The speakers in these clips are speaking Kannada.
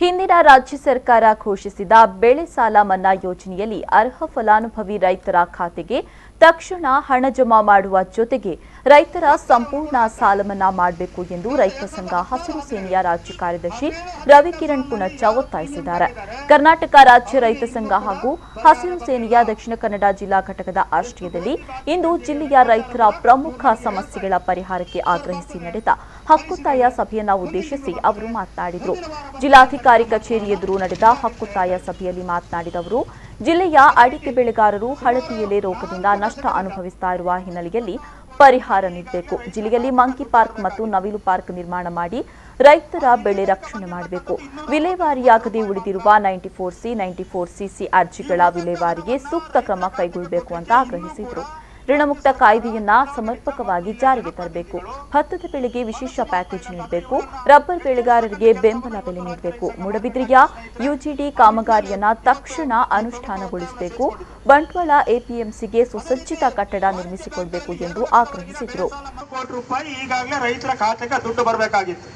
ಹಿಂದಿನ ರಾಜ್ಯ ಸರ್ಕಾರ ಘೋಷಿಸಿದ ಬೆಳೆ ಸಾಲ ಮನ್ನಾ ಯೋಜನೆಯಲ್ಲಿ ಅರ್ಹ ಫಲಾನುಭವಿ ರೈತರ ಖಾತೆಗೆ ತಕ್ಷಣ ಹಣ ಜಮಾ ಮಾಡುವ ಜೊತೆಗೆ ರೈತರ ಸಂಪೂರ್ಣ ಸಾಲ ಮನ್ನಾ ಮಾಡಬೇಕು ಎಂದು ರೈತ ಸಂಘ ಹಸಿರು ಸೇನೆಯ ರಾಜ್ಯ ಕಾರ್ಯದರ್ಶಿ ರವಿಕಿರಣ್ ಪುಣಚ್ಚ ಒತ್ತಾಯಿಸಿದ್ದಾರೆ. ಕರ್ನಾಟಕ ರಾಜ್ಯ ರೈತ ಸಂಘ ಹಾಗೂ ಹಸಿರು ಸೇನೆಯ ದಕ್ಷಿಣ ಕನ್ನಡ ಜಿಲ್ಲಾ ಘಟಕದ ಆಶ್ರಯದಲ್ಲಿ ಇಂದು ಜಿಲ್ಲೆಯ ರೈತರ ಪ್ರಮುಖ ಸಮಸ್ಯೆಗಳ ಪರಿಹಾರಕ್ಕೆ ಆಗ್ರಹಿಸಿ ನಡೆದ ಹಕ್ಕುತ್ತಾಯ ಸಭೆಯನ್ನು ಉದ್ದೇಶಿಸಿ ಅವರು ಮಾತನಾಡಿದರು. ಜಿಲ್ಲಾಧಿಕಾರಿ ಕಚೇರಿ ಎದುರು ನಡೆದ ಹಕ್ಕುತ್ತಾಯ ಸಭೆಯಲ್ಲಿ ಮಾತನಾಡಿದ ಅವರು, ಜಿಲ್ಲೆಯ ಅಡಿಕೆ ಬೆಳೆಗಾರರು ಹಳದಿ ಎಲೆ ರೋಗದಿಂದ ನಷ್ಟ ಅನುಭವಿಸುತ್ತಾ ಇರುವ ಹಿನ್ನೆಲೆಯಲ್ಲಿ ಪರಿಹಾರ ನೀಡಬೇಕು. ಜಿಲ್ಲೆಯಲ್ಲಿ ಮಂಕಿ ಪಾರ್ಕ್ ಮತ್ತು ನವಿಲು ಪಾರ್ಕ್ ನಿರ್ಮಾಣ ಮಾಡಿ ರೈತರ ಬೆಳೆ ರಕ್ಷಣೆ ಮಾಡಬೇಕು. ವಿಲೇವಾರಿಯಾಗದೆ ಉಳಿದಿರುವ 94C, 94CC ಅರ್ಜಿಗಳ ವಿಲೇವಾರಿಗೆ ಸೂಕ್ತ ಕ್ರಮ ಕೈಗೊಳ್ಳಬೇಕು ಅಂತ ಆಗ್ರಹಿಸಿದರು. ಋಣಮುಕ್ತ ಕಾಯ್ದೆಯನ್ನ ಸಮರ್ಪಕವಾಗಿ ಜಾರಿಗೆ ತರಬೇಕು. ಭತ್ತದ ಬೆಳೆಗೆ ವಿಶೇಷ ಪ್ಯಾಕೇಜ್ ನೀಡಬೇಕು. ರಬ್ಬರ್ ಬೆಳೆಗಾರರಿಗೆ ಬೆಂಬಲ ಬೆಲೆ ನೀಡಬೇಕು. ಮೂಡಬಿದ್ರೆಯ ಯುಜಿಡಿ ಕಾಮಗಾರಿಯನ್ನ ತಕ್ಷಣ ಅನುಷ್ಠಾನಗೊಳಿಸಬೇಕು. ಬಂಟ್ವಾಳ ಎಪಿಎಂಸಿಗೆ ಸುಸಜ್ಜಿತ ಕಟ್ಟಡ ನಿರ್ಮಿಸಿಕೊಡಬೇಕು ಎಂದು ಆಗ್ರಹಿಸಿದರು. ಕೋಟಿ ರೂಪಾಯಿ ಈಗಾಗಲೇ ರೈತರ ಖಾತೆಗೆ ದುಡ್ಡು ಬರಬೇಕಾಗಿತ್ತು.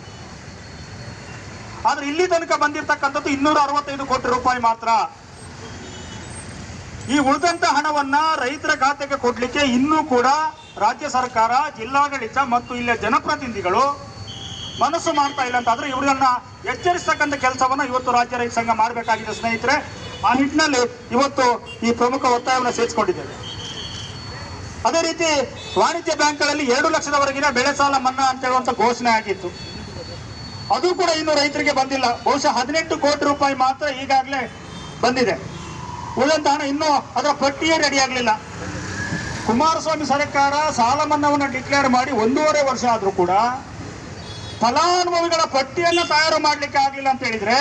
ಆದ್ರೆ ಇಲ್ಲಿ ತನಕ ಬಂದಿರತಕ್ಕಂಥದ್ದು 265 ಕೋಟಿ ರೂಪಾಯಿ ಮಾತ್ರ. ಈ ಉಳಿದಂತ ಹಣವನ್ನ ರೈತರ ಖಾತೆಗೆ ಕೊಡ್ಲಿಕ್ಕೆ ಇನ್ನೂ ಕೂಡ ರಾಜ್ಯ ಸರ್ಕಾರ, ಜಿಲ್ಲಾಡಳಿತ ಮತ್ತು ಇಲ್ಲಿಯ ಜನಪ್ರತಿನಿಧಿಗಳು ಮನಸ್ಸು ಮಾಡ್ತಾ ಇಲ್ಲ ಅಂತಾದ್ರೆ ಇವರನ್ನ ಎಚ್ಚರಿಸತಕ್ಕಂಥ ಕೆಲಸವನ್ನ ಇವತ್ತು ರಾಜ್ಯ ರೈತ ಸಂಘ ಮಾಡಬೇಕಾಗಿದೆ ಸ್ನೇಹಿತರೆ. ಆ ನಿಟ್ಟಿನಲ್ಲಿ ಇವತ್ತು ಈ ಪ್ರಮುಖ ಒತ್ತಾಯವನ್ನು ಸೇರಿಸಿಕೊಂಡಿದ್ದೇವೆ. ಅದೇ ರೀತಿ ವಾಣಿಜ್ಯ ಬ್ಯಾಂಕ್ಗಳಲ್ಲಿ 2 ಲಕ್ಷದವರೆಗಿನ ಬೆಳೆ ಸಾಲ ಮನ್ನಾ ಅಂತ ಹೇಳುವಂತ ಘೋಷಣೆ ಆಗಿತ್ತು. ಅದು ಕೂಡ ಇನ್ನು ರೈತರಿಗೆ ಬಂದಿಲ್ಲ. ಬಹುಶಃ 18 ಕೋಟಿ ರೂಪಾಯಿ ಮಾತ್ರ ಈಗಾಗಲೇ ಬಂದಿದೆ. ಉಳಿದಂತ ಹಣ ಇನ್ನೂ ಅದರ ಪಟ್ಟಿಯೇ ರೆಡಿ ಆಗಲಿಲ್ಲ. ಕುಮಾರಸ್ವಾಮಿ ಸರ್ಕಾರ ಸಾಲ ಮನ್ನಾವನ್ನು ಡಿಕ್ಲೇರ್ ಮಾಡಿ 1.5 ವರ್ಷ ಆದ್ರೂ ಕೂಡ ಫಲಾನುಭವಿಗಳ ಪಟ್ಟಿಯನ್ನು ತಯಾರು ಮಾಡಲಿಕ್ಕೆ ಆಗಲಿಲ್ಲ ಅಂತ ಹೇಳಿದ್ರೆ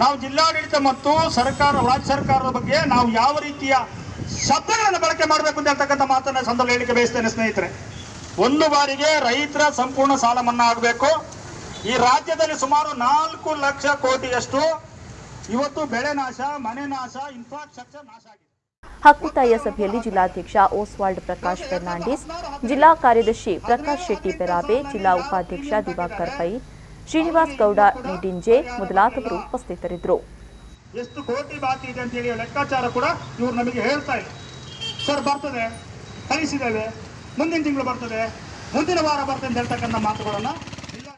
ನಾವು ಜಿಲ್ಲಾಡಳಿತ ಮತ್ತು ಸರ್ಕಾರ, ರಾಜ್ಯ ಸರ್ಕಾರದ ಬಗ್ಗೆ ನಾವು ಯಾವ ರೀತಿಯ ಶಬ್ದಗಳನ್ನು ಬಳಕೆ ಮಾಡಬೇಕು ಅಂತ ಹೇಳ್ತಕ್ಕಂಥ ಮಾತನ್ನ ಸಂದರ್ಭ ಹೇಳಿಕೆ ಬಯಸ್ತೇನೆ ಸ್ನೇಹಿತರೆ. ಒಂದು ಬಾರಿಗೆ ರೈತರ ಸಂಪೂರ್ಣ ಸಾಲ ಮನ್ನಾ ಆಗಬೇಕು. ಈ ರಾಜ್ಯದಲ್ಲಿ ಸುಮಾರು 4 ಲಕ್ಷ ಕೋಟಿಯಷ್ಟು ಇವತ್ತು ಬೆಳೆ ನಾಶ, ಮನೆ ನಾಶ, ಇನ್ಫ್ರಾಸ್ಟ್ರಕ್ಚರ್ ನಾಶ ಆಗಿದೆ. ಹಕ್ಕುತ್ತಾಯ ಸಭೆಯಲ್ಲಿ ಜಿಲ್ಲಾಧ್ಯಕ್ಷ ಓಸ್ವಾಲ್ಡ್ ಪ್ರಕಾಶ್ ಫರ್ನಾಂಡಿಸ್, ಜಿಲ್ಲಾ ಕಾರ್ಯದರ್ಶಿ ಪ್ರಕಾಶ್ ಶೆಟ್ಟಿ ಪೆರಾಬೆ, ಜಿಲ್ಲಾ ಉಪಾಧ್ಯಕ್ಷ ದಿವಾಕರ್ ಪೈ, ಶ್ರೀನಿವಾಸ್ ಗೌಡ ನಿಡಿಂಜೆ ಮೊದಲಾದವರು ಉಪಸ್ಥಿತರಿದ್ದರು. ಎಷ್ಟು ಕೋಟಿ ಬಾಕಿ ಇದೆ ಅಂತ ಹೇಳಿ ಲೆಕ್ಕಾಚಾರ ಕೂಡ ಇವರು ನಮಗೆ ಹೇಳ್ತಾ ಇಲ್ಲ. ಸರ್ ಬರ್ತದೆ, ಕಳಿಸಿದ್ದೇವೆ, ಮುಂದಿನ ತಿಂಗಳು ಬರ್ತದೆ, ಮುಂದಿನ ವಾರ ಬರ್ತದೆ ಅಂತ ಹೇಳ್ತಕ್ಕಂಥ ಮಾತುಗಳನ್ನ